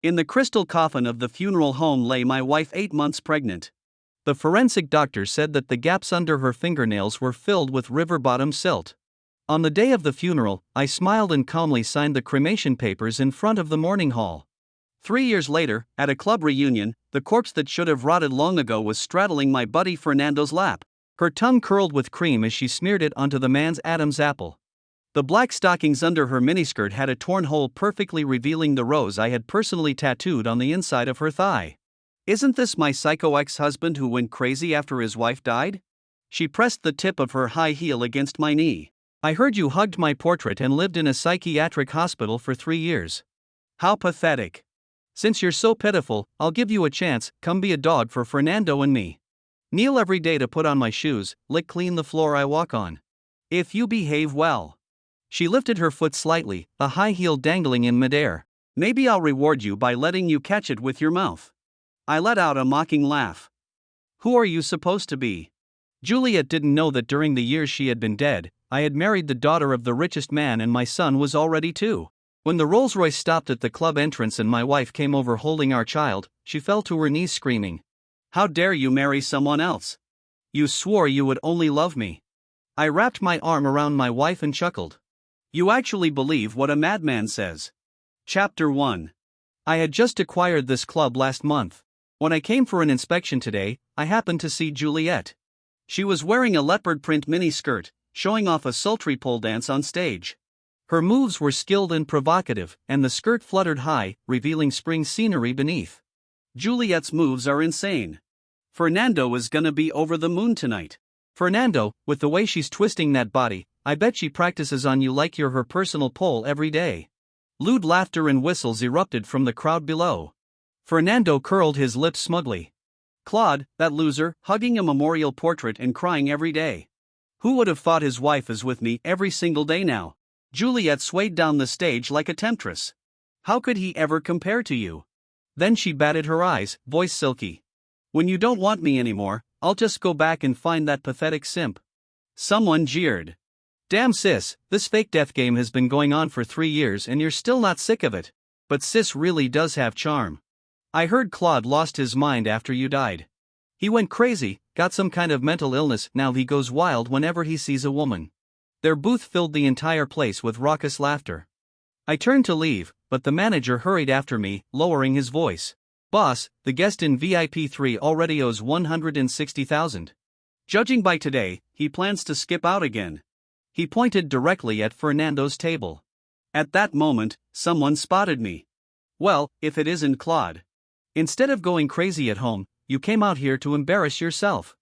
In the crystal coffin of the funeral home lay my wife, 8 months pregnant. The forensic doctor said that the gaps under her fingernails were filled with river bottom silt. On the day of the funeral, I smiled and calmly signed the cremation papers in front of the mourning hall. 3 years later, at a club reunion, the corpse that should have rotted long ago was straddling my buddy Fernando's lap. Her tongue curled with cream as she smeared it onto the man's Adam's apple. The black stockings under her miniskirt had a torn hole perfectly revealing the rose I had personally tattooed on the inside of her thigh. Isn't this my psycho ex-husband who went crazy after his wife died? She pressed the tip of her high heel against my knee. I heard you hugged my portrait and lived in a psychiatric hospital for 3 years. How pathetic. Since you're so pitiful, I'll give you a chance, come be a dog for Fernando and me. Kneel every day to put on my shoes, lick clean the floor I walk on. If you behave well. She lifted her foot slightly, a high heel dangling in midair. Maybe I'll reward you by letting you catch it with your mouth. I let out a mocking laugh. Who are you supposed to be? Juliet didn't know that during the years she had been dead, I had married the daughter of the richest man and my son was already 2. When the Rolls-Royce stopped at the club entrance and my wife came over holding our child, she fell to her knees screaming. How dare you marry someone else? You swore you would only love me. I wrapped my arm around my wife and chuckled. You actually believe what a madman says. Chapter 1. I had just acquired this club last month. When I came for an inspection today, I happened to see Juliet. She was wearing a leopard print mini-skirt, showing off a sultry pole dance on stage. Her moves were skilled and provocative, and the skirt fluttered high, revealing spring scenery beneath. Juliet's moves are insane. Fernando is gonna be over the moon tonight. Fernando, with the way she's twisting that body, I bet she practices on you like you're her personal pole every day. Lewd laughter and whistles erupted from the crowd below. Fernando curled his lips smugly. Claude, that loser, hugging a memorial portrait and crying every day. Who would have thought his wife is with me every single day now? Juliet swayed down the stage like a temptress. How could he ever compare to you? Then she batted her eyes, voice silky. When you don't want me anymore, I'll just go back and find that pathetic simp. Someone jeered. Damn sis, this fake death game has been going on for 3 years and you're still not sick of it. But sis really does have charm. I heard Claude lost his mind after you died. He went crazy, got some kind of mental illness, now he goes wild whenever he sees a woman. Their booth filled the entire place with raucous laughter. I turned to leave, but the manager hurried after me, lowering his voice. Boss, the guest in VIP 3 already owes $160,000. Judging by today, he plans to skip out again. He pointed directly at Fernando's table. At that moment, someone spotted me. Well, if it isn't Claude. Instead of going crazy at home, you came out here to embarrass yourself.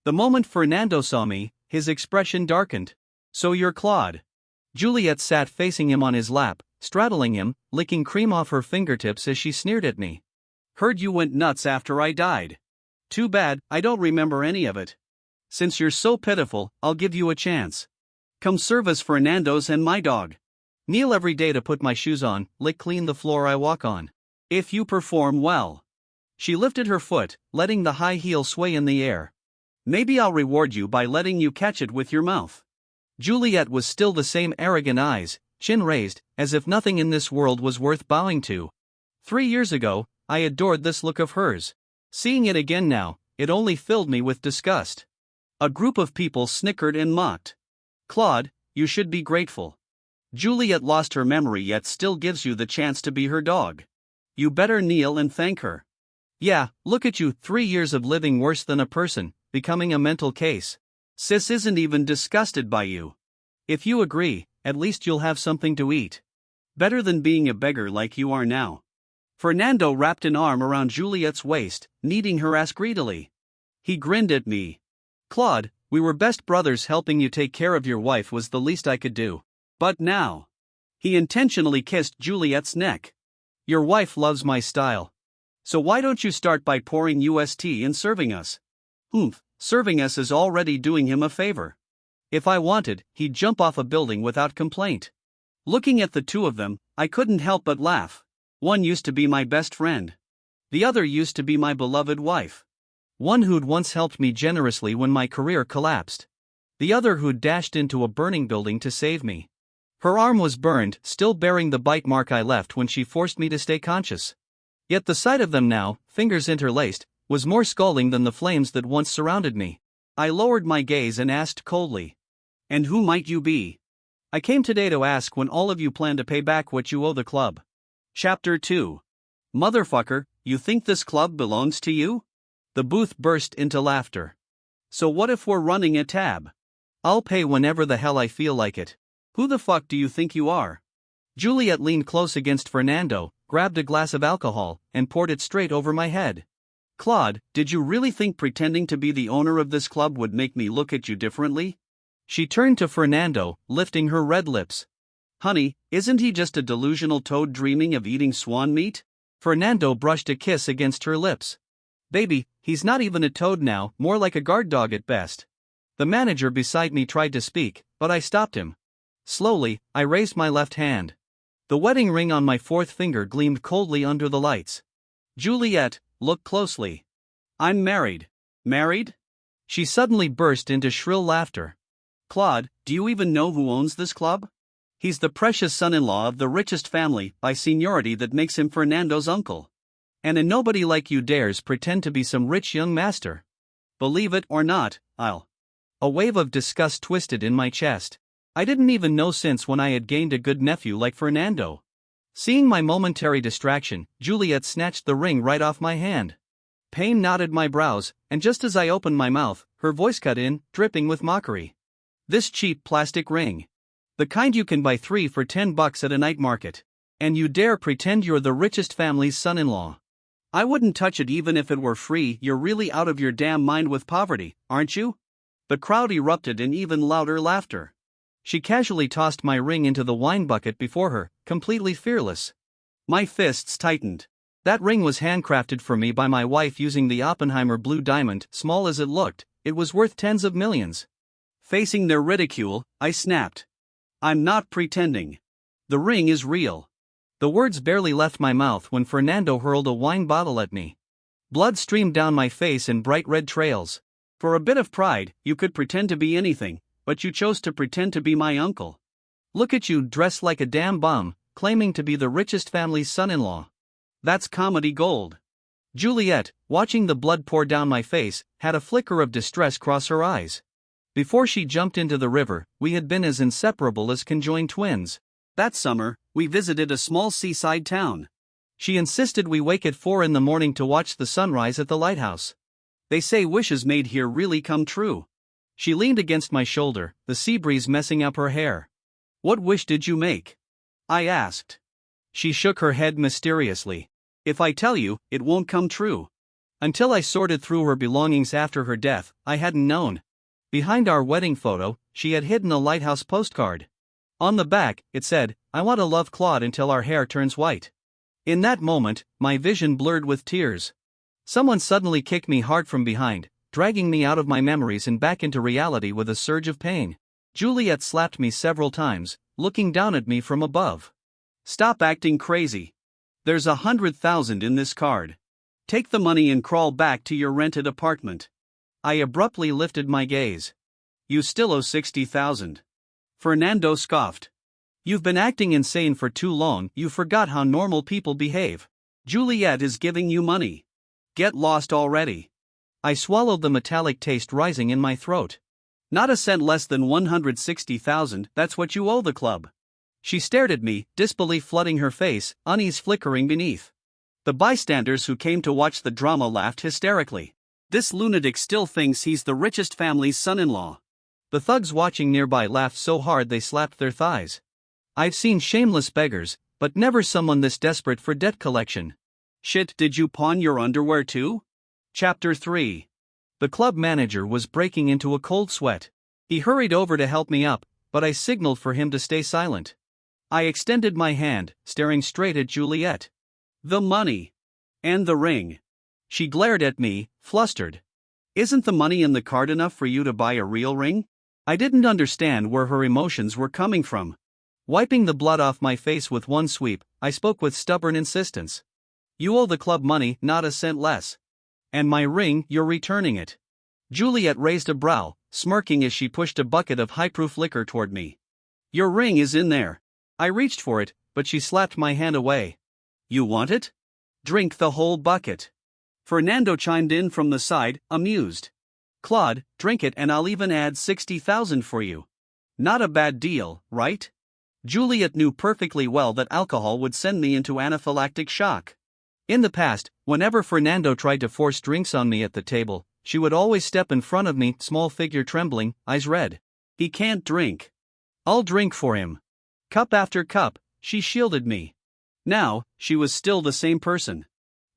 The moment Fernando saw me, his expression darkened. So you're Claude. Juliet sat facing him on his lap, straddling him, licking cream off her fingertips as she sneered at me. Heard you went nuts after I died. Too bad, I don't remember any of it. Since you're so pitiful, I'll give you a chance. Come serve as Fernando's and my dog. Kneel every day to put my shoes on, lick clean the floor I walk on. If you perform well. She lifted her foot, letting the high heel sway in the air. Maybe I'll reward you by letting you catch it with your mouth. Juliet was still the same arrogant eyes, chin raised, as if nothing in this world was worth bowing to. 3 years ago, I adored this look of hers. Seeing it again now, it only filled me with disgust. A group of people snickered and mocked. Claude, you should be grateful. Juliet lost her memory yet still gives you the chance to be her dog. You better kneel and thank her. Yeah, look at you, 3 years of living worse than a person, becoming a mental case. Sis isn't even disgusted by you. If you agree, at least you'll have something to eat. Better than being a beggar like you are now. Fernando wrapped an arm around Juliet's waist, kneading her ass greedily. He grinned at me. Claude, we were best brothers, helping you take care of your wife was the least I could do. But now. He intentionally kissed Juliet's neck. Your wife loves my style. So why don't you start by pouring us tea and serving us? Serving us is already doing him a favor. If I wanted, he'd jump off a building without complaint. Looking at the two of them, I couldn't help but laugh. One used to be my best friend. The other used to be my beloved wife. One who'd once helped me generously when my career collapsed. The other who'd dashed into a burning building to save me. Her arm was burned, still bearing the bite mark I left when she forced me to stay conscious. Yet the sight of them now, fingers interlaced, was more scalding than the flames that once surrounded me. I lowered my gaze and asked coldly, "And who might you be?" "I came today to ask when all of you plan to pay back what you owe the club." Chapter 2. Motherfucker, you think this club belongs to you? The booth burst into laughter. "So what if we're running a tab? I'll pay whenever the hell I feel like it. Who the fuck do you think you are?" Juliet leaned close against Fernando, grabbed a glass of alcohol, and poured it straight over my head. "Claude, did you really think pretending to be the owner of this club would make me look at you differently?" She turned to Fernando, lifting her red lips. "Honey, isn't he just a delusional toad dreaming of eating swan meat?" Fernando brushed a kiss against her lips. "Baby, he's not even a toad now, more like a guard dog at best." The manager beside me tried to speak, but I stopped him. Slowly, I raised my left hand. The wedding ring on my fourth finger gleamed coldly under the lights. "Juliet, look closely. I'm married." "Married?" She suddenly burst into shrill laughter. "Claude, do you even know who owns this club? He's the precious son-in-law of the richest family by seniority that makes him Fernando's uncle. And nobody like you dares pretend to be some rich young master. Believe it or not, I'll." A wave of disgust twisted in my chest. I didn't even know since when I had gained a good nephew like Fernando. Seeing my momentary distraction, Juliet snatched the ring right off my hand. Pain knotted my brows, and just as I opened my mouth, her voice cut in, dripping with mockery. "This cheap plastic ring. The kind you can buy 3 for $10 at a night market. And you dare pretend you're the richest family's son-in-law. I wouldn't touch it even if it were free. You're really out of your damn mind with poverty, aren't you?" The crowd erupted in even louder laughter. She casually tossed my ring into the wine bucket before her, completely fearless. My fists tightened. That ring was handcrafted for me by my wife using the Oppenheimer blue diamond. Small as it looked, it was worth tens of millions. Facing their ridicule, I snapped, "I'm not pretending. The ring is real." The words barely left my mouth when Fernando hurled a wine bottle at me. Blood streamed down my face in bright red trails. "For a bit of pride, you could pretend to be anything, but you chose to pretend to be my uncle. Look at you dressed like a damn bum, claiming to be the richest family's son-in-law. That's comedy gold." Juliet, watching the blood pour down my face, had a flicker of distress cross her eyes. Before she jumped into the river, we had been as inseparable as conjoined twins. That summer, we visited a small seaside town. She insisted we wake at 4 in the morning to watch the sunrise at the lighthouse. "They say wishes made here really come true." She leaned against my shoulder, the sea breeze messing up her hair. "What wish did you make?" I asked. She shook her head mysteriously. "If I tell you, it won't come true." Until I sorted through her belongings after her death, I hadn't known. Behind our wedding photo, she had hidden a lighthouse postcard. On the back, it said, "I want to love Claude until our hair turns white." In that moment, my vision blurred with tears. Someone suddenly kicked me hard from behind, dragging me out of my memories and back into reality with a surge of pain. Juliet slapped me several times, looking down at me from above. "Stop acting crazy. There's 100,000 in this card. Take the money and crawl back to your rented apartment." I abruptly lifted my gaze. "You still owe 60,000. Fernando scoffed. "You've been acting insane for too long. You forgot how normal people behave. Juliet is giving you money. Get lost already." I swallowed the metallic taste rising in my throat. "Not a cent less than 160,000, that's what you owe the club." She stared at me, disbelief flooding her face, unease flickering beneath. The bystanders who came to watch the drama laughed hysterically. "This lunatic still thinks he's the richest family's son-in-law." The thugs watching nearby laughed so hard they slapped their thighs. I've seen shameless beggars, but never someone this desperate for debt collection. "Shit, did you pawn your underwear too?" Chapter 3. The club manager was breaking into a cold sweat. He hurried over to help me up, but I signaled for him to stay silent. I extended my hand, staring straight at Juliet. "The money. And the ring." She glared at me, flustered. "Isn't the money in the card enough for you to buy a real ring?" I didn't understand where her emotions were coming from. Wiping the blood off my face with one sweep, I spoke with stubborn insistence. "You owe the club money, not a cent less. And my ring, you're returning it." Juliet raised a brow, smirking as she pushed a bucket of high-proof liquor toward me. "Your ring is in there." I reached for it, but she slapped my hand away. "You want it?" Drink the whole bucket. Fernando chimed in from the side, amused. Claude, drink it and I'll even add 60,000 for you. Not a bad deal, right? Juliet knew perfectly well that alcohol would send me into anaphylactic shock. In the past, whenever Fernando tried to force drinks on me at the table, she would always step in front of me, small figure trembling, eyes red. He can't drink. I'll drink for him. Cup after cup, she shielded me. Now, she was still the same person.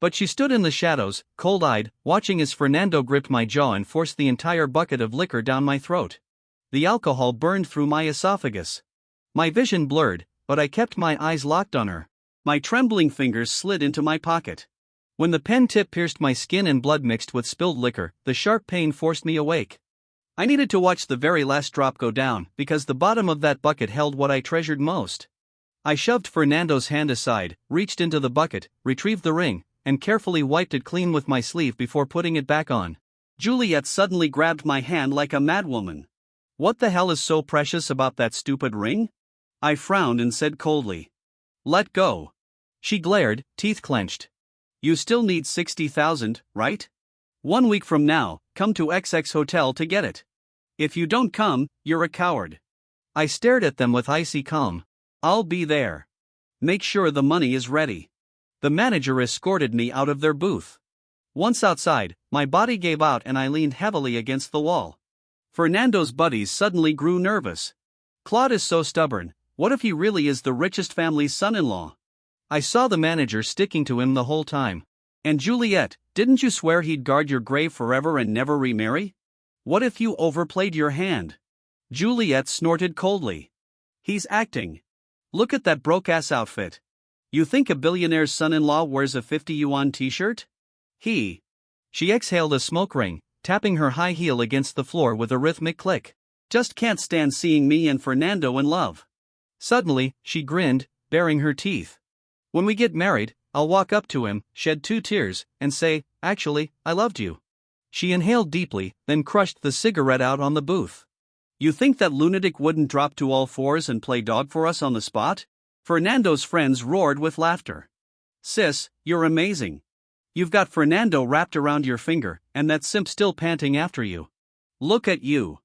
But she stood in the shadows, cold-eyed, watching as Fernando gripped my jaw and forced the entire bucket of liquor down my throat. The alcohol burned through my esophagus. My vision blurred, but I kept my eyes locked on her. My trembling fingers slid into my pocket. When the pen tip pierced my skin and blood mixed with spilled liquor, the sharp pain forced me awake. I needed to watch the very last drop go down, because the bottom of that bucket held what I treasured most. I shoved Fernando's hand aside, reached into the bucket, retrieved the ring, and carefully wiped it clean with my sleeve before putting it back on. Juliet suddenly grabbed my hand like a madwoman. What the hell is so precious about that stupid ring? I frowned and said coldly. Let go. She glared, teeth clenched. You still need 60,000, right? 1 week from now, come to XX Hotel to get it. If you don't come, you're a coward. I stared at them with icy calm. I'll be there. Make sure the money is ready. The manager escorted me out of their booth. Once outside, my body gave out and I leaned heavily against the wall. Fernando's buddies suddenly grew nervous. Claude is so stubborn, what if he really is the richest family's son-in-law? I saw the manager sticking to him the whole time. And Juliet, didn't you swear he'd guard your grave forever and never remarry? What if you overplayed your hand? Juliet snorted coldly. He's acting. Look at that broke-ass outfit. You think a billionaire's son-in-law wears a 50 yuan t-shirt? She exhaled a smoke ring, tapping her high heel against the floor with a rhythmic click. Just can't stand seeing me and Fernando in love. Suddenly, she grinned, baring her teeth. When we get married, I'll walk up to him, shed 2 tears, and say, actually, I loved you. She inhaled deeply, then crushed the cigarette out on the booth. You think that lunatic wouldn't drop to all fours and play dog for us on the spot? Fernando's friends roared with laughter. Sis, you're amazing. You've got Fernando wrapped around your finger, and that simp still panting after you. Look at you.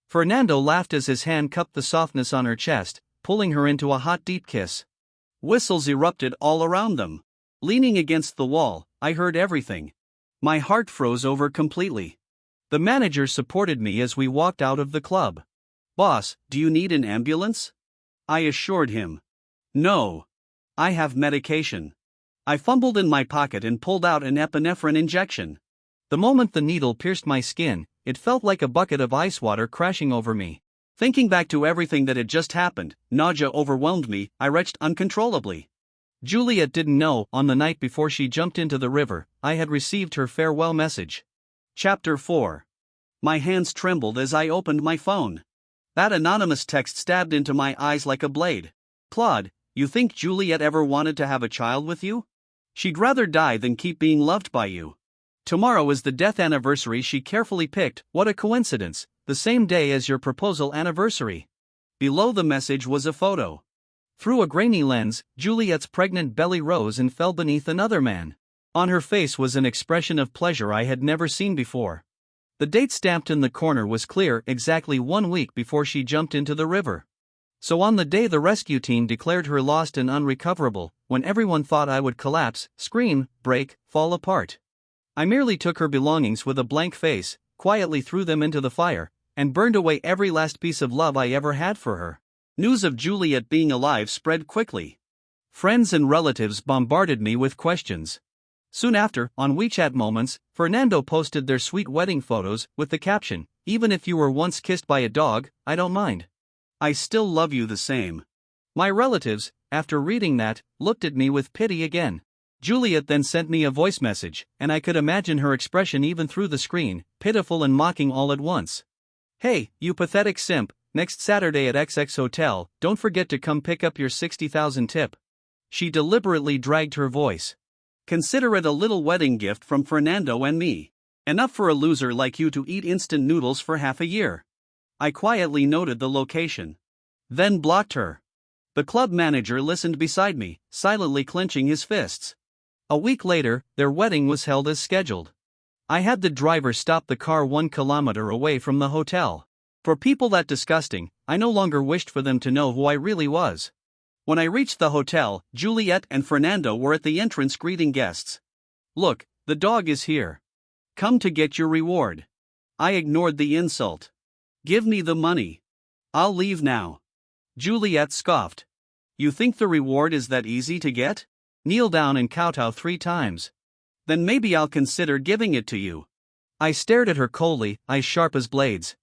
Fernando laughed as his hand cupped the softness on her chest, pulling her into a hot deep kiss. Whistles erupted all around them. Leaning against the wall, I heard everything. My heart froze over completely. The manager supported me as we walked out of the club. Boss, do you need an ambulance? I assured him. No. I have medication. I fumbled in my pocket and pulled out an epinephrine injection. The moment the needle pierced my skin, it felt like a bucket of ice water crashing over me. Thinking back to everything that had just happened, nausea overwhelmed me, I retched uncontrollably. Juliet didn't know, on the night before she jumped into the river, I had received her farewell message. Chapter 4. My hands trembled as I opened my phone. That anonymous text stabbed into my eyes like a blade. Claude, you think Juliet ever wanted to have a child with you? She'd rather die than keep being loved by you. Tomorrow is the death anniversary she carefully picked, what a coincidence, the same day as your proposal anniversary. Below the message was a photo. Through a grainy lens, Juliet's pregnant belly rose and fell beneath another man. On her face was an expression of pleasure I had never seen before. The date stamped in the corner was clear, exactly 1 week before she jumped into the river. So on the day the rescue team declared her lost and unrecoverable, when everyone thought I would collapse, scream, break, fall apart, I merely took her belongings with a blank face, quietly threw them into the fire, and burned away every last piece of love I ever had for her. News of Juliet being alive spread quickly. Friends and relatives bombarded me with questions. Soon after, on WeChat Moments, Fernando posted their sweet wedding photos, with the caption, "Even if you were once kissed by a dog, I don't mind. I still love you the same." My relatives, after reading that, looked at me with pity again. Juliet then sent me a voice message, and I could imagine her expression even through the screen, pitiful and mocking all at once. Hey, you pathetic simp, next Saturday at XX Hotel, don't forget to come pick up your 60,000 tip. She deliberately dragged her voice. Consider it a little wedding gift from Fernando and me. Enough for a loser like you to eat instant noodles for half a year. I quietly noted the location. Then blocked her. The club manager listened beside me, silently clenching his fists. A week later, their wedding was held as scheduled. I had the driver stop the car 1 kilometer away from the hotel. For people that disgusting, I no longer wished for them to know who I really was. When I reached the hotel, Juliet and Fernando were at the entrance greeting guests. "Look, the dog is here. Come to get your reward." I ignored the insult. "Give me the money. I'll leave now." Juliet scoffed. "You think the reward is that easy to get? Kneel down and kowtow 3 times. Then maybe I'll consider giving it to you." I stared at her coldly, eyes sharp as blades.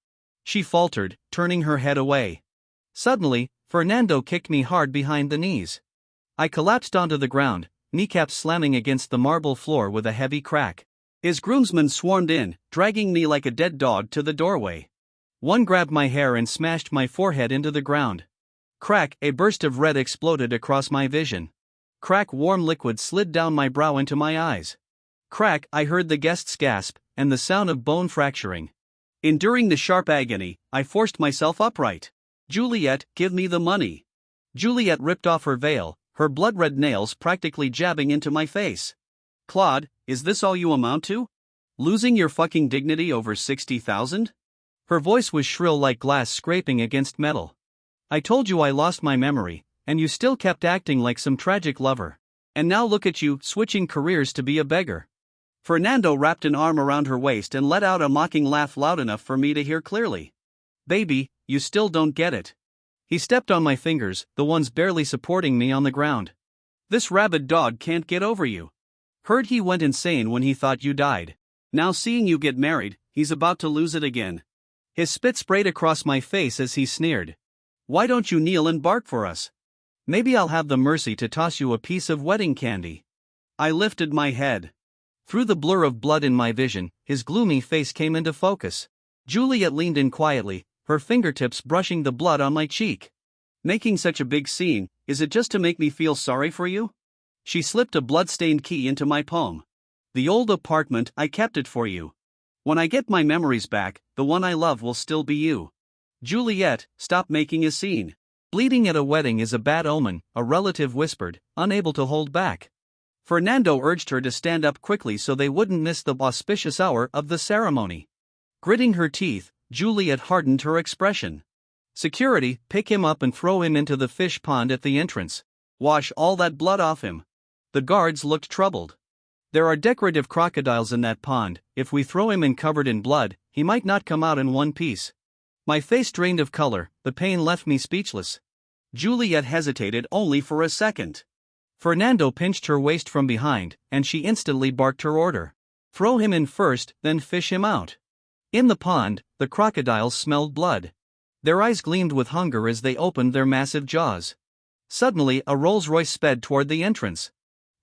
She faltered, turning her head away. Suddenly, Fernando kicked me hard behind the knees. I collapsed onto the ground, kneecaps slamming against the marble floor with a heavy crack. His groomsmen swarmed in, dragging me like a dead dog to the doorway. One grabbed my hair and smashed my forehead into the ground. Crack, a burst of red exploded across my vision. Crack, warm liquid slid down my brow into my eyes. Crack, I heard the guests gasp, and the sound of bone fracturing. Enduring the sharp agony, I forced myself upright. "Juliet, give me the money." Juliet ripped off her veil, her blood-red nails practically jabbing into my face. "Claude, is this all you amount to? Losing your fucking dignity over 60,000? Her voice was shrill like glass scraping against metal. "I told you I lost my memory, and you still kept acting like some tragic lover. And now look at you, switching careers to be a beggar." Fernando wrapped an arm around her waist and let out a mocking laugh loud enough for me to hear clearly. "Baby, you still don't get it." He stepped on my fingers, the ones barely supporting me on the ground. "This rabid dog can't get over you. Heard he went insane when he thought you died. Now seeing you get married, he's about to lose it again." His spit sprayed across my face as he sneered. "Why don't you kneel and bark for us? Maybe I'll have the mercy to toss you a piece of wedding candy." I lifted my head. Through the blur of blood in my vision, his gloomy face came into focus. Juliet leaned in quietly, her fingertips brushing the blood on my cheek. "Making such a big scene, is it just to make me feel sorry for you?" She slipped a blood-stained key into my palm. "The old apartment, I kept it for you. When I get my memories back, the one I love will still be you." "Juliet, stop making a scene. Bleeding at a wedding is a bad omen," a relative whispered, unable to hold back. Fernando urged her to stand up quickly so they wouldn't miss the auspicious hour of the ceremony. Gritting her teeth, Juliet hardened her expression. "Security, pick him up and throw him into the fish pond at the entrance. Wash all that blood off him." The guards looked troubled. "There are decorative crocodiles in that pond. If we throw him in covered in blood, he might not come out in one piece." My face drained of color, the pain left me speechless. Juliet hesitated only for a second. Fernando pinched her waist from behind, and she instantly barked her order. "Throw him in first, then fish him out." In the pond, the crocodiles smelled blood. Their eyes gleamed with hunger as they opened their massive jaws. Suddenly, a Rolls-Royce sped toward the entrance.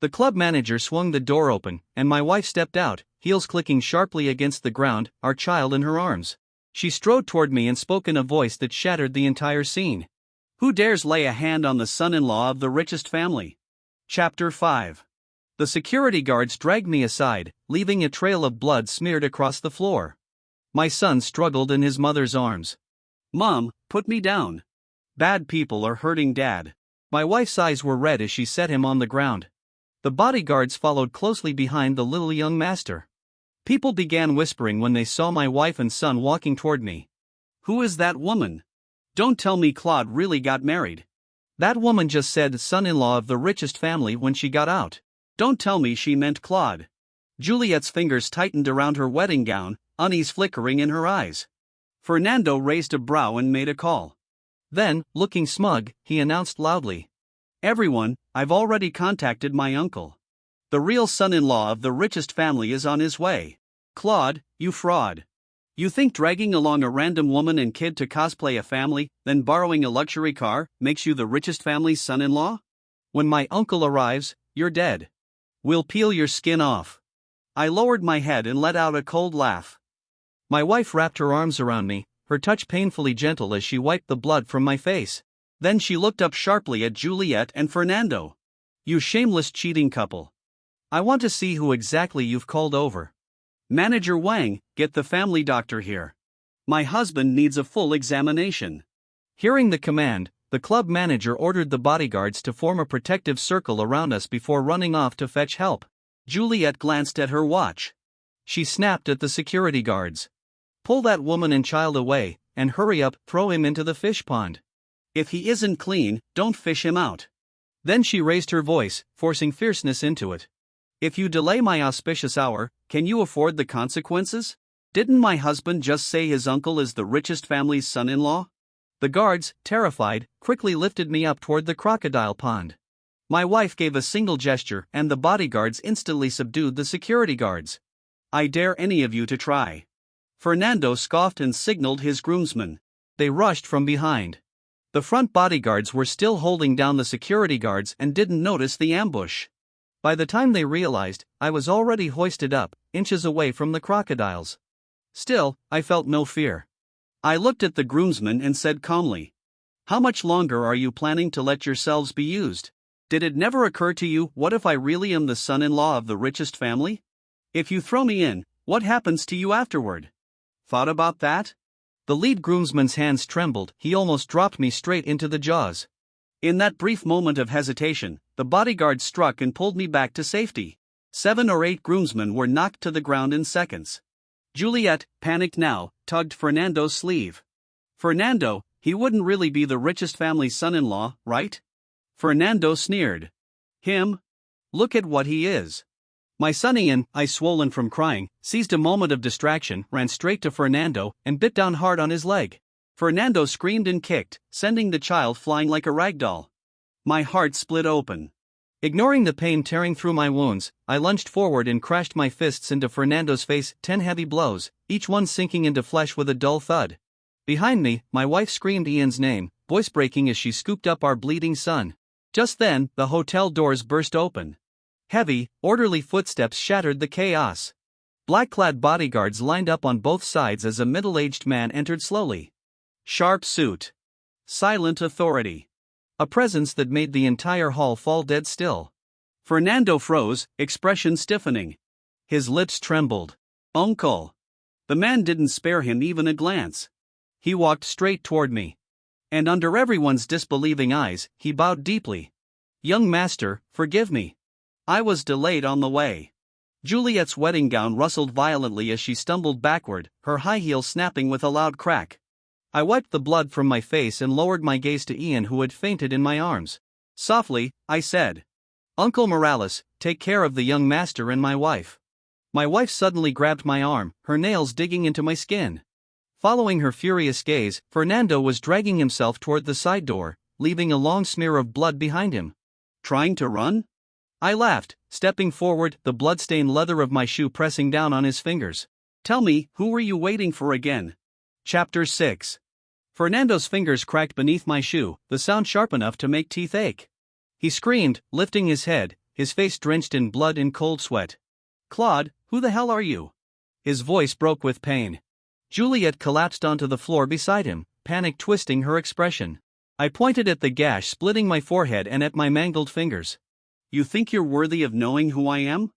The club manager swung the door open, and my wife stepped out, heels clicking sharply against the ground, our child in her arms. She strode toward me and spoke in a voice that shattered the entire scene. "Who dares lay a hand on the son-in-law of the richest family?" Chapter 5. The security guards dragged me aside, leaving a trail of blood smeared across the floor. My son struggled in his mother's arms. "Mom, put me down. Bad people are hurting Dad." My wife's eyes were red as she set him on the ground. The bodyguards followed closely behind the little young master. People began whispering when they saw my wife and son walking toward me. "Who is that woman? Don't tell me Claude really got married." "That woman just said son-in-law of the richest family when she got out." "Don't tell me she meant Claude." Juliet's fingers tightened around her wedding gown, unease flickering in her eyes. Fernando raised a brow and made a call. Then, looking smug, he announced loudly, "Everyone, I've already contacted my uncle. The real son-in-law of the richest family is on his way." "Claude, you fraud. You think dragging along a random woman and kid to cosplay a family, then borrowing a luxury car, makes you the richest family's son-in-law? When my uncle arrives, you're dead. We'll peel your skin off." I lowered my head and let out a cold laugh. My wife wrapped her arms around me, her touch painfully gentle as she wiped the blood from my face. Then she looked up sharply at Juliet and Fernando. "You shameless cheating couple. I want to see who exactly you've called over. Manager Wang, get the family doctor here. My husband needs a full examination." Hearing the command, the club manager ordered the bodyguards to form a protective circle around us before running off to fetch help. Juliet glanced at her watch. She snapped at the security guards. Pull that woman and child away, and hurry up, throw him into the fish pond. If he isn't clean, don't fish him out. Then she raised her voice, forcing fierceness into it. If you delay my auspicious hour, can you afford the consequences? Didn't my husband just say his uncle is the richest family's son-in-law? The guards, terrified, quickly lifted me up toward the crocodile pond. My wife gave a single gesture and the bodyguards instantly subdued the security guards. I dare any of you to try. Fernando scoffed and signaled his groomsmen. They rushed from behind. The front bodyguards were still holding down the security guards and didn't notice the ambush. By the time they realized, I was already hoisted up, inches away from the crocodiles. Still, I felt no fear. I looked at the groomsmen and said calmly, "How much longer are you planning to let yourselves be used? Did it never occur to you, what if I really am the son-in-law of the richest family? If you throw me in, what happens to you afterward? Thought about that?" The lead groomsman's hands trembled, he almost dropped me straight into the jaws. In that brief moment of hesitation, the bodyguard struck and pulled me back to safety. 7 or 8 groomsmen were knocked to the ground in seconds. Juliet, panicked now, tugged Fernando's sleeve. Fernando, he wouldn't really be the richest family's son-in-law, right? Fernando sneered. Him? Look at what he is. My son Ian, eyes swollen from crying, seized a moment of distraction, ran straight to Fernando, and bit down hard on his leg. Fernando screamed and kicked, sending the child flying like a rag doll. My heart split open. Ignoring the pain tearing through my wounds, I lunged forward and crashed my fists into Fernando's face, 10 heavy blows, each one sinking into flesh with a dull thud. Behind me, my wife screamed Ian's name, voice breaking as she scooped up our bleeding son. Just then, the hotel doors burst open. Heavy, orderly footsteps shattered the chaos. Black-clad bodyguards lined up on both sides as a middle-aged man entered slowly. Sharp suit. Silent authority. A presence that made the entire hall fall dead still. Fernando froze, expression stiffening. His lips trembled. Uncle. The man didn't spare him even a glance. He walked straight toward me. And under everyone's disbelieving eyes, he bowed deeply. Young master, forgive me. I was delayed on the way. Juliet's wedding gown rustled violently as she stumbled backward, her high heel snapping with a loud crack. I wiped the blood from my face and lowered my gaze to Ian, who had fainted in my arms. Softly, I said, "Uncle Morales, take care of the young master and my wife." My wife suddenly grabbed my arm, her nails digging into my skin. Following her furious gaze, Fernando was dragging himself toward the side door, leaving a long smear of blood behind him. Trying to run? I laughed, stepping forward, the blood-stained leather of my shoe pressing down on his fingers. Tell me, who were you waiting for again? Chapter 6. Fernando's fingers cracked beneath my shoe, the sound sharp enough to make teeth ache. He screamed, lifting his head, his face drenched in blood and cold sweat. Claude, who the hell are you? His voice broke with pain. Juliet collapsed onto the floor beside him, panic twisting her expression. I pointed at the gash splitting my forehead and at my mangled fingers. You think you're worthy of knowing who I am?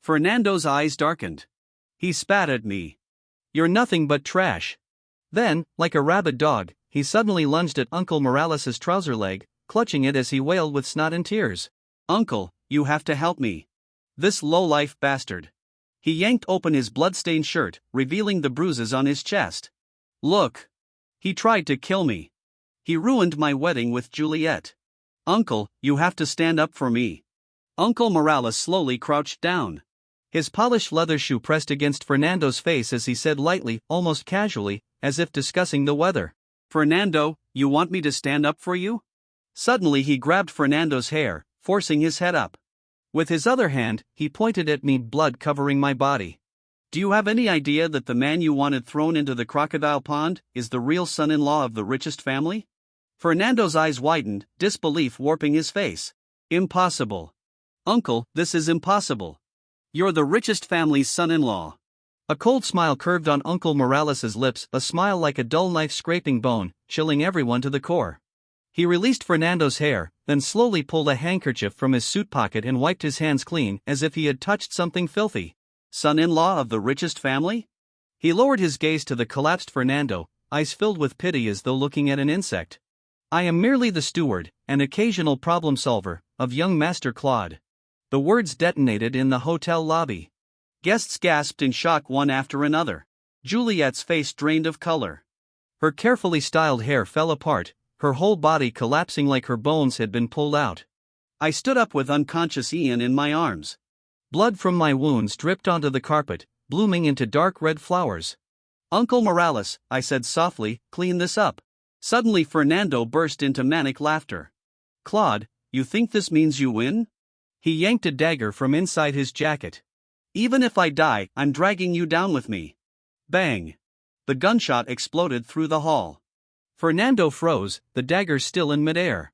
Fernando's eyes darkened. He spat at me. You're nothing but trash. Then, like a rabid dog, he suddenly lunged at Uncle Morales's trouser leg, clutching it as he wailed with snot and tears. Uncle, you have to help me. This low-life bastard. He yanked open his blood-stained shirt, revealing the bruises on his chest. Look. He tried to kill me. He ruined my wedding with Juliet. Uncle, you have to stand up for me. Uncle Morales slowly crouched down. His polished leather shoe pressed against Fernando's face as he said lightly, almost casually, as if discussing the weather. Fernando, you want me to stand up for you? Suddenly he grabbed Fernando's hair, forcing his head up. With his other hand, he pointed at me, blood covering my body. Do you have any idea that the man you wanted thrown into the crocodile pond is the real son-in-law of the richest family? Fernando's eyes widened, disbelief warping his face. Impossible. Uncle, this is impossible. You're the richest family's son-in-law. A cold smile curved on Uncle Morales's lips, a smile like a dull knife scraping bone, chilling everyone to the core. He released Fernando's hair, then slowly pulled a handkerchief from his suit pocket and wiped his hands clean as if he had touched something filthy. Son-in-law of the richest family? He lowered his gaze to the collapsed Fernando, eyes filled with pity as though looking at an insect. I am merely the steward, an occasional problem solver, of young Master Claude. The words detonated in the hotel lobby. Guests gasped in shock one after another. Juliet's face drained of color. Her carefully styled hair fell apart, her whole body collapsing like her bones had been pulled out. I stood up with unconscious Ian in my arms. Blood from my wounds dripped onto the carpet, blooming into dark red flowers. "Uncle Morales," I said softly, "clean this up." Suddenly Fernando burst into manic laughter. "Claude, you think this means you win?" He yanked a dagger from inside his jacket. "Even if I die, I'm dragging you down with me." Bang! The gunshot exploded through the hall. Fernando froze, the dagger still in midair.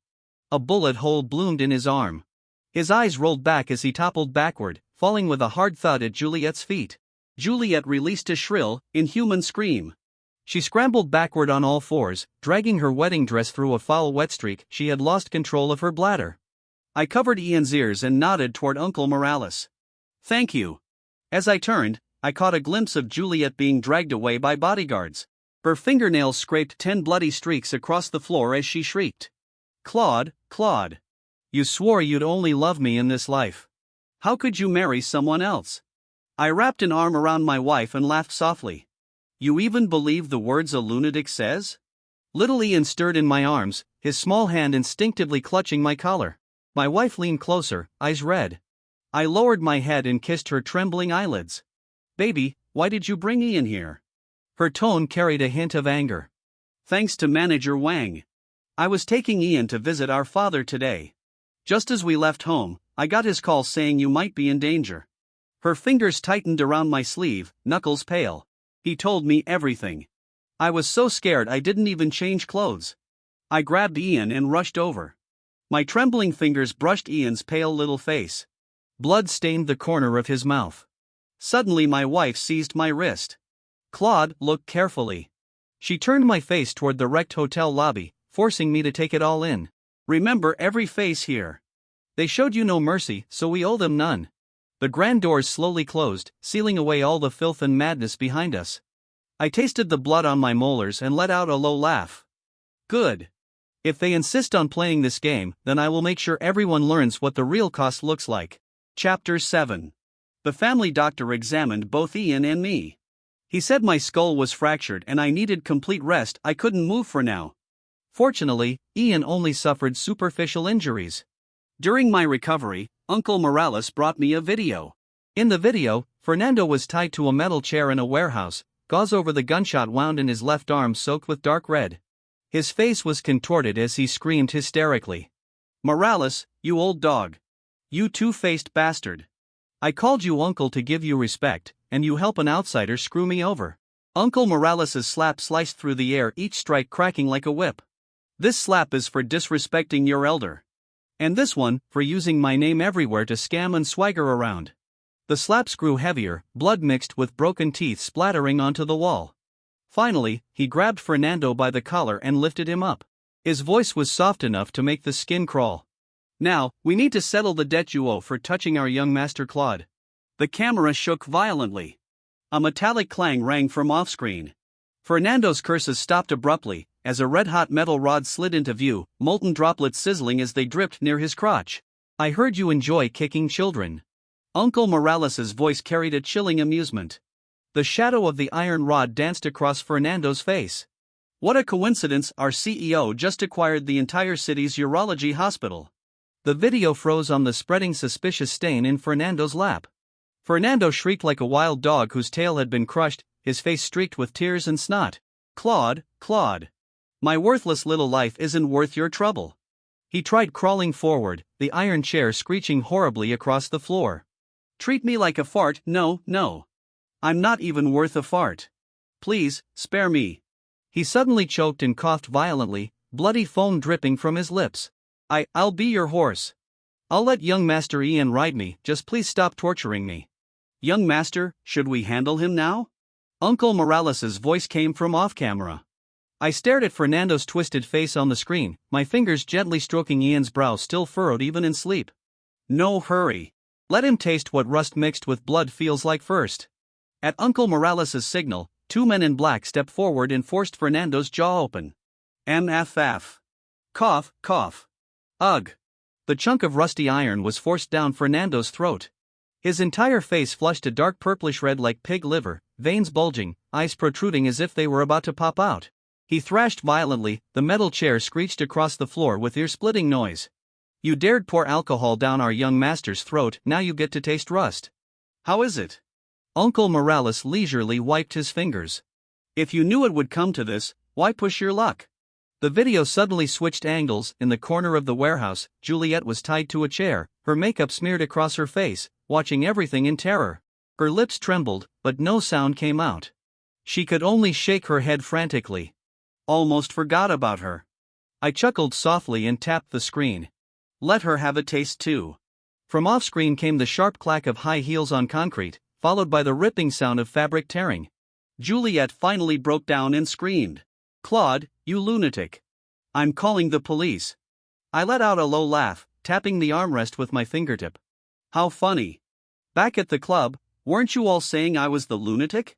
A bullet hole bloomed in his arm. His eyes rolled back as he toppled backward, falling with a hard thud at Juliet's feet. Juliet released a shrill, inhuman scream. She scrambled backward on all fours, dragging her wedding dress through a foul wet streak. She had lost control of her bladder. I covered Ian's ears and nodded toward Uncle Morales. "Thank you." As I turned, I caught a glimpse of Juliet being dragged away by bodyguards. Her fingernails scraped 10 bloody streaks across the floor as she shrieked. "Claude, Claude. You swore you'd only love me in this life. How could you marry someone else?" I wrapped an arm around my wife and laughed softly. "You even believe the words a lunatic says?" Little Ian stirred in my arms, his small hand instinctively clutching my collar. My wife leaned closer, eyes red. I lowered my head and kissed her trembling eyelids. "Baby, why did you bring Ian here?" Her tone carried a hint of anger. "Thanks to Manager Wang. I was taking Ian to visit our father today. Just as we left home, I got his call saying you might be in danger." Her fingers tightened around my sleeve, knuckles pale. "He told me everything. I was so scared I didn't even change clothes." I grabbed Ian and rushed over. My trembling fingers brushed Ian's pale little face. Blood stained the corner of his mouth. Suddenly my wife seized my wrist. "Claude, look carefully." She turned my face toward the wrecked hotel lobby, forcing me to take it all in. "Remember every face here. They showed you no mercy, so we owe them none." The grand doors slowly closed, sealing away all the filth and madness behind us. I tasted the blood on my molars and let out a low laugh. Good. If they insist on playing this game, then I will make sure everyone learns what the real cost looks like. Chapter 7. The family doctor examined both Ian and me. He said my skull was fractured and I needed complete rest. I couldn't move for now. Fortunately, Ian only suffered superficial injuries. During my recovery, Uncle Morales brought me a video. In the video, Fernando was tied to a metal chair in a warehouse, gauze over the gunshot wound in his left arm soaked with dark red. His face was contorted as he screamed hysterically. "Morales, you old dog. You two-faced bastard. I called you uncle to give you respect, and you help an outsider screw me over." Uncle Morales's slap sliced through the air, each strike cracking like a whip. "This slap is for disrespecting your elder. And this one, for using my name everywhere to scam and swagger around." The slaps grew heavier, blood mixed with broken teeth splattering onto the wall. Finally, he grabbed Fernando by the collar and lifted him up. His voice was soft enough to make the skin crawl. "Now, we need to settle the debt you owe for touching our young master Claude." The camera shook violently. A metallic clang rang from off-screen. Fernando's curses stopped abruptly, as a red-hot metal rod slid into view, molten droplets sizzling as they dripped near his crotch. "I heard you enjoy kicking children." Uncle Morales's voice carried a chilling amusement. The shadow of the iron rod danced across Fernando's face. "What a coincidence, our CEO just acquired the entire city's urology hospital." The video froze on the spreading suspicious stain in Fernando's lap. Fernando shrieked like a wild dog whose tail had been crushed, his face streaked with tears and snot. "Claude, Claude. My worthless little life isn't worth your trouble." He tried crawling forward, the iron chair screeching horribly across the floor. "Treat me like a fart, no, no. I'm not even worth a fart. Please, spare me." He suddenly choked and coughed violently, bloody foam dripping from his lips. I'll be your horse. I'll let young Master Ian ride me, just please stop torturing me." "Young Master, should we handle him now?" Uncle Morales's voice came from off-camera. I stared at Fernando's twisted face on the screen, my fingers gently stroking Ian's brow still furrowed even in sleep. "No hurry. Let him taste what rust mixed with blood feels like first." At Uncle Morales's signal, 2 men in black stepped forward and forced Fernando's jaw open. MFF. Cough, cough. Ugh. The chunk of rusty iron was forced down Fernando's throat. His entire face flushed a dark purplish red like pig liver, veins bulging, eyes protruding as if they were about to pop out. He thrashed violently, the metal chair screeched across the floor with ear-splitting noise. You dared pour alcohol down our young master's throat, now you get to taste rust. How is it? Uncle Morales leisurely wiped his fingers. If you knew it would come to this, why push your luck? The video suddenly switched angles. In the corner of the warehouse, Juliet was tied to a chair, her makeup smeared across her face, watching everything in terror. Her lips trembled, but no sound came out. She could only shake her head frantically. Almost forgot about her. I chuckled softly and tapped the screen. Let her have a taste too. From off-screen came the sharp clack of high heels on concrete, followed by the ripping sound of fabric tearing. Juliet finally broke down and screamed. Claude, you lunatic. I'm calling the police. I let out a low laugh, tapping the armrest with my fingertip. How funny. Back at the club, weren't you all saying I was the lunatic?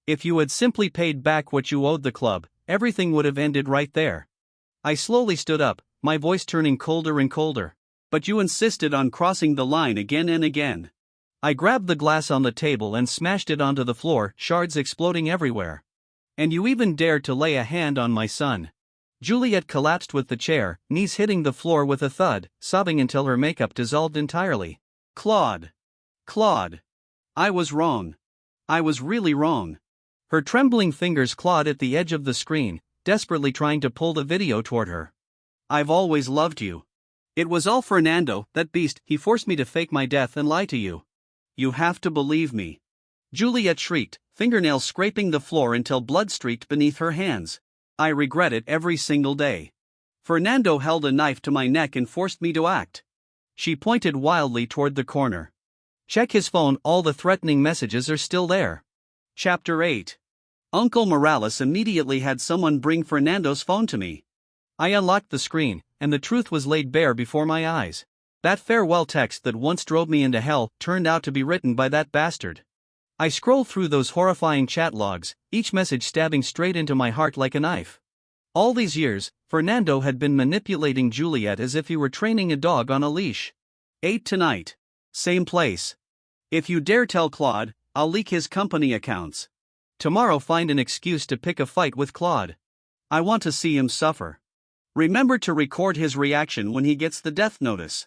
If you had simply paid back what you owed the club, everything would have ended right there. I slowly stood up, my voice turning colder and colder. But you insisted on crossing the line again and again. I grabbed the glass on the table and smashed it onto the floor, shards exploding everywhere. And you even dared to lay a hand on my son. Juliet collapsed with the chair, knees hitting the floor with a thud, sobbing until her makeup dissolved entirely. Claude. Claude. I was wrong. I was really wrong. Her trembling fingers clawed at the edge of the screen, desperately trying to pull the video toward her. I've always loved you. It was all Fernando, that beast. He forced me to fake my death and lie to you. You have to believe me. Juliet shrieked, fingernails scraping the floor until blood streaked beneath her hands. I regret it every single day. Fernando held a knife to my neck and forced me to act. She pointed wildly toward the corner. Check his phone, all the threatening messages are still there. Chapter 8. Uncle Morales immediately had someone bring Fernando's phone to me. I unlocked the screen, and the truth was laid bare before my eyes. That farewell text that once drove me into hell turned out to be written by that bastard. I scrolled through those horrifying chat logs, each message stabbing straight into my heart like a knife. All these years, Fernando had been manipulating Juliet as if he were training a dog on a leash. 8 tonight. Same place. If you dare tell Claude, I'll leak his company accounts. Tomorrow find an excuse to pick a fight with Claude. I want to see him suffer. Remember to record his reaction when he gets the death notice.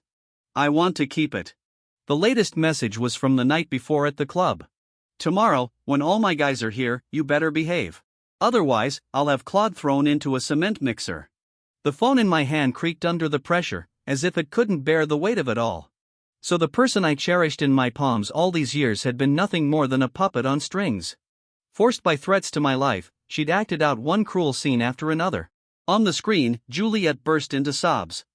I want to keep it. The latest message was from the night before at the club. Tomorrow, when all my guys are here, you better behave. Otherwise, I'll have Claude thrown into a cement mixer. The phone in my hand creaked under the pressure, as if it couldn't bear the weight of it all. So the person I cherished in my palms all these years had been nothing more than a puppet on strings. Forced by threats to my life, she'd acted out one cruel scene after another. On the screen, Juliet burst into sobs.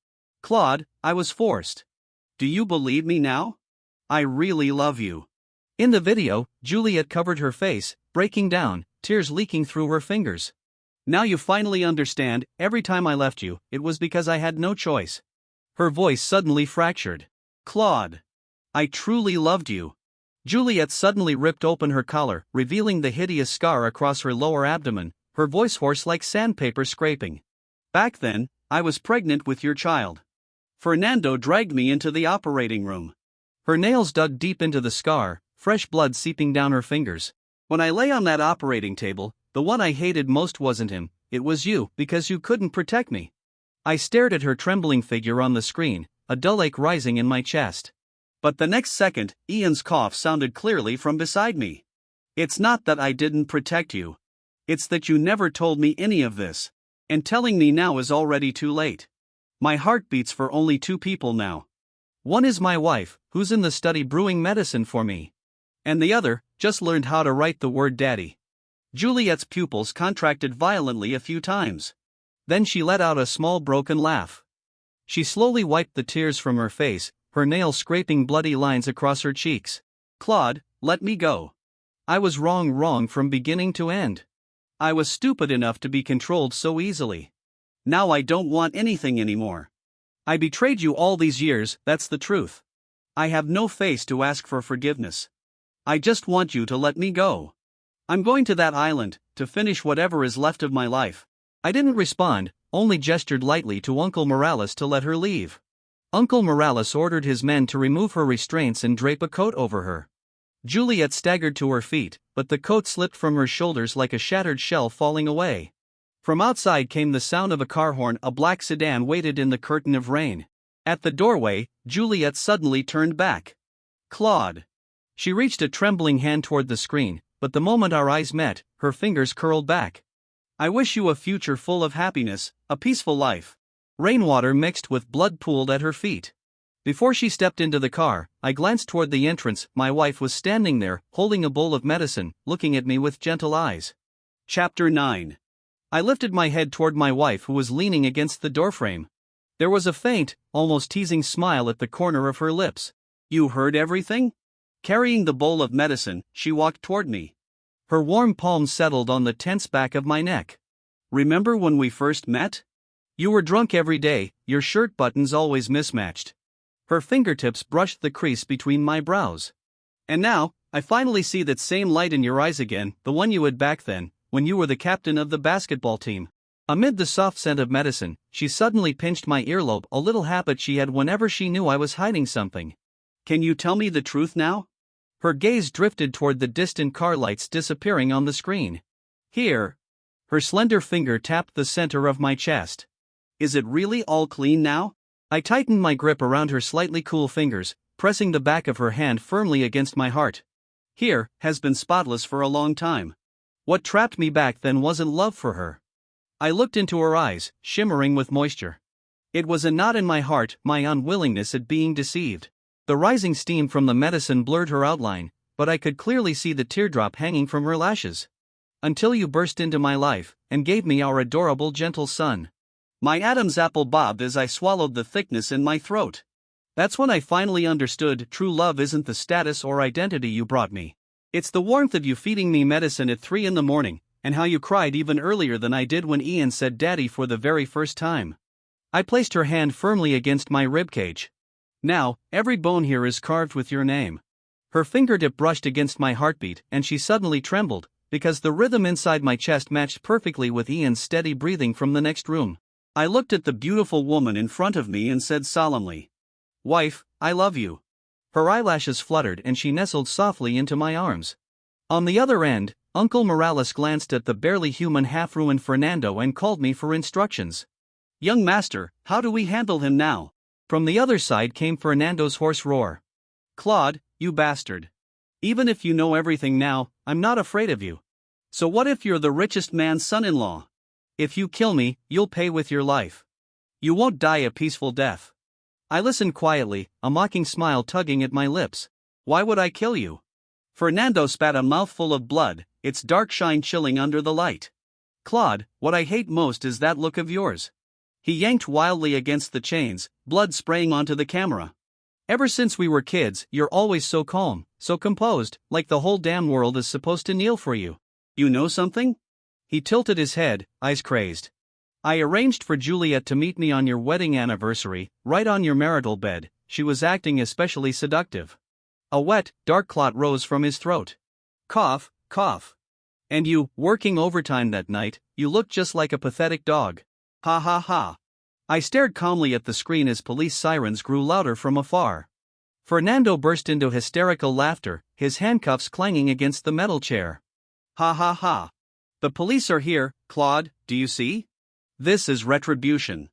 Claude, I was forced. Do you believe me now? I really love you. In the video, Juliet covered her face, breaking down, tears leaking through her fingers. Now you finally understand, every time I left you, it was because I had no choice. Her voice suddenly fractured. Claude. I truly loved you. Juliet suddenly ripped open her collar, revealing the hideous scar across her lower abdomen, her voice hoarse like sandpaper scraping. Back then, I was pregnant with your child. Fernando dragged me into the operating room. Her nails dug deep into the scar, fresh blood seeping down her fingers. When I lay on that operating table, the one I hated most wasn't him, it was you, because you couldn't protect me. I stared at her trembling figure on the screen, a dull ache rising in my chest. But the next second, Ian's cough sounded clearly from beside me. It's not that I didn't protect you. It's that you never told me any of this. And telling me now is already too late. My heart beats for only 2 people now. One is my wife, who's in the study brewing medicine for me. And the other, just learned how to write the word daddy. Juliet's pupils contracted violently a few times. Then she let out a small broken laugh. She slowly wiped the tears from her face, her nails scraping bloody lines across her cheeks. Claude, let me go. I was wrong from beginning to end. I was stupid enough to be controlled so easily. Now I don't want anything anymore. I betrayed you all these years, that's the truth. I have no face to ask for forgiveness. I just want you to let me go. I'm going to that island, to finish whatever is left of my life. I didn't respond, only gestured lightly to Uncle Morales to let her leave. Uncle Morales ordered his men to remove her restraints and drape a coat over her. Juliet staggered to her feet, but the coat slipped from her shoulders like a shattered shell falling away. From outside came the sound of a car horn. A black sedan waited in the curtain of rain. At the doorway, Juliet suddenly turned back. Claude. She reached a trembling hand toward the screen, but the moment our eyes met, her fingers curled back. I wish you a future full of happiness, a peaceful life. Rainwater mixed with blood pooled at her feet. Before she stepped into the car, I glanced toward the entrance. My wife was standing there, holding a bowl of medicine, looking at me with gentle eyes. Chapter 9. I lifted my head toward my wife, who was leaning against the doorframe. There was a faint, almost teasing smile at the corner of her lips. You heard everything? Carrying the bowl of medicine, she walked toward me. Her warm palms settled on the tense back of my neck. Remember when we first met? You were drunk every day, your shirt buttons always mismatched. Her fingertips brushed the crease between my brows. And now, I finally see that same light in your eyes again, the one you had back then, when you were the captain of the basketball team. Amid the soft scent of medicine, she suddenly pinched my earlobe, a little habit she had whenever she knew I was hiding something. Can you tell me the truth now? Her gaze drifted toward the distant car lights disappearing on the screen. Here. Her slender finger tapped the center of my chest. Is it really all clean now? I tightened my grip around her slightly cool fingers, pressing the back of her hand firmly against my heart. Here has been spotless for a long time. What trapped me back then wasn't love for her. I looked into her eyes, shimmering with moisture. It was a knot in my heart, my unwillingness at being deceived. The rising steam from the medicine blurred her outline, but I could clearly see the teardrop hanging from her lashes. Until you burst into my life, and gave me our adorable gentle son. My Adam's apple bobbed as I swallowed the thickness in my throat. That's when I finally understood true love isn't the status or identity you brought me. It's the warmth of you feeding me medicine at 3 a.m, and how you cried even earlier than I did when Ian said daddy for the very first time. I placed her hand firmly against my ribcage. Now, every bone here is carved with your name. Her fingertip brushed against my heartbeat, and she suddenly trembled, because the rhythm inside my chest matched perfectly with Ian's steady breathing from the next room. I looked at the beautiful woman in front of me and said solemnly, "Wife, I love you." Her eyelashes fluttered and she nestled softly into my arms. On the other end, Uncle Morales glanced at the barely human half-ruined Fernando and called me for instructions. "Young master, how do we handle him now?" From the other side came Fernando's hoarse roar. "Claude, you bastard. Even if you know everything now, I'm not afraid of you. So what if you're the richest man's son-in-law? If you kill me, you'll pay with your life. You won't die a peaceful death." I listened quietly, a mocking smile tugging at my lips. "Why would I kill you?" Fernando spat a mouthful of blood, its dark shine chilling under the light. "Claude, what I hate most is that look of yours." He yanked wildly against the chains, blood spraying onto the camera. "Ever since we were kids, you're always so calm, so composed, like the whole damn world is supposed to kneel for you. You know something?" He tilted his head, eyes crazed. "I arranged for Juliet to meet me on your wedding anniversary, right on your marital bed." She was acting especially seductive. A wet, dark clot rose from his throat. Cough, cough. "And you, working overtime that night, you looked just like a pathetic dog. Ha ha ha." I stared calmly at the screen as police sirens grew louder from afar. Fernando burst into hysterical laughter, his handcuffs clanging against the metal chair. "Ha ha ha. The police are here, Claude, do you see? This is retribution."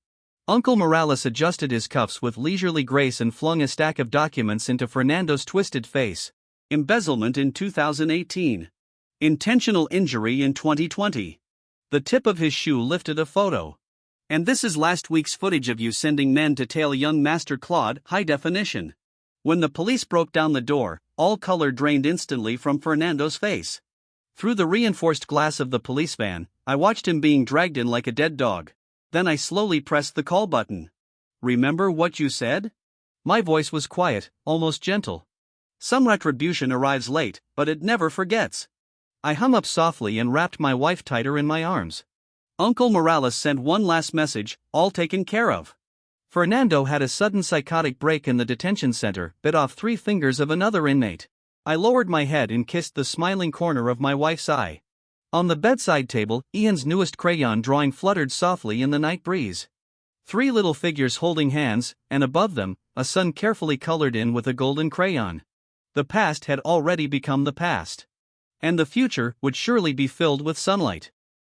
Uncle Morales adjusted his cuffs with leisurely grace and flung a stack of documents into Fernando's twisted face. "Embezzlement in 2018. Intentional injury in 2020. The tip of his shoe lifted a photo. And this is last week's footage of you sending men to tail young Master Claude, high definition." When the police broke down the door, all color drained instantly from Fernando's face. Through the reinforced glass of the police van, I watched him being dragged in like a dead dog. Then I slowly pressed the call button. "Remember what you said?" My voice was quiet, almost gentle. "Some retribution arrives late, but it never forgets." I hung up softly and wrapped my wife tighter in my arms. Uncle Morales sent one last message, all taken care of. Fernando had a sudden psychotic break in the detention center, bit off 3 fingers of another inmate. I lowered my head and kissed the smiling corner of my wife's eye. On the bedside table, Ian's newest crayon drawing fluttered softly in the night breeze. Three little figures holding hands, and above them, a sun carefully colored in with a golden crayon. The past had already become the past. And the future would surely be filled with sunlight.